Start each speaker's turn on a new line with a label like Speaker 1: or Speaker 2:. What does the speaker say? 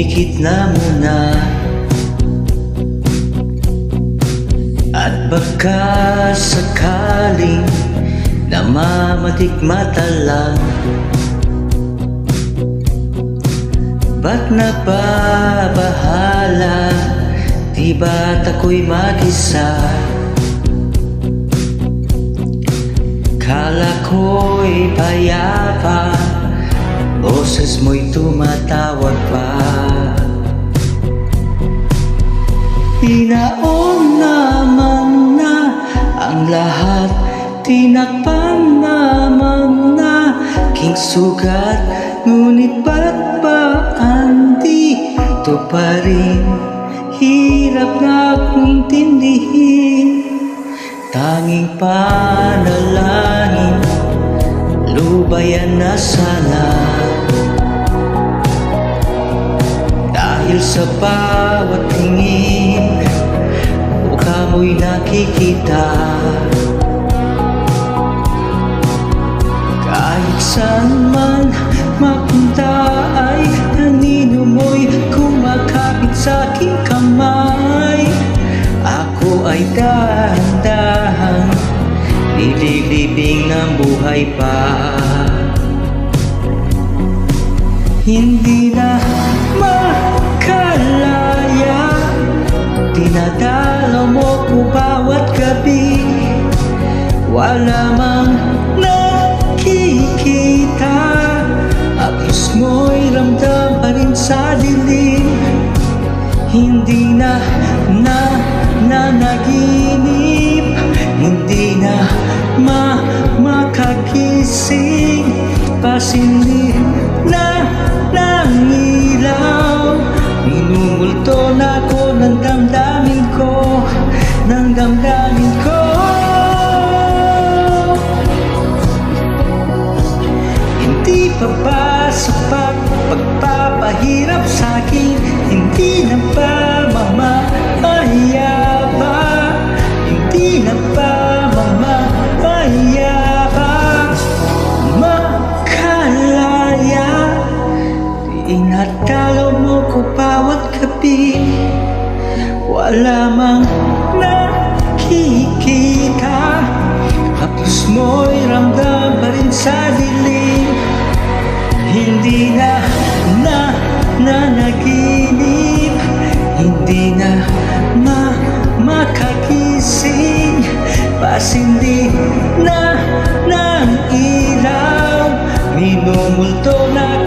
Speaker 1: Pumikit na muna at baka sakaling namamatik mata lang. Ba't nababahala? Di ba't ako'y mag-isa? Kala ko'y payapa, boses mo'y tumatawag pa. Tinaon naman na ang lahat, tinakpan naman na king sugat. Ngunit ba't ba andito pa rin? Hirap na akong intindihin. Tanging panalangin, lubayan na sana. Dahil sa bawat tingin, mukha mo'y nakikita. Kahit saan man mapunta ay anino mo'y kumakapit sa aking kamay. Ako ay dahan-dahan nililibing ng buhay pa. Hindi na makalaya, dinadalaw mo ko bawat gabi. Wala mang nakikita, haplos mo'y ramdam pa rin sa dilim. Hindi na nanaginip, hindi na makagising. Pasilip na ng ilaw, minumulto na ko ng damdamin ko, ng damdamin ko. Hindi pa ba sapat pagpapahirap sa'kin? Hindi na ba mamamaya ba? Hindi na ba mamamaya ba? Makalaya, tinatalaw mo ko bawat gabi. Wala mang nakikita, haplos mo'y ramdam pa rin sa dilim. Hindi na nanaginip, hindi na makagising. Pasindi na ng ilaw, minumulto na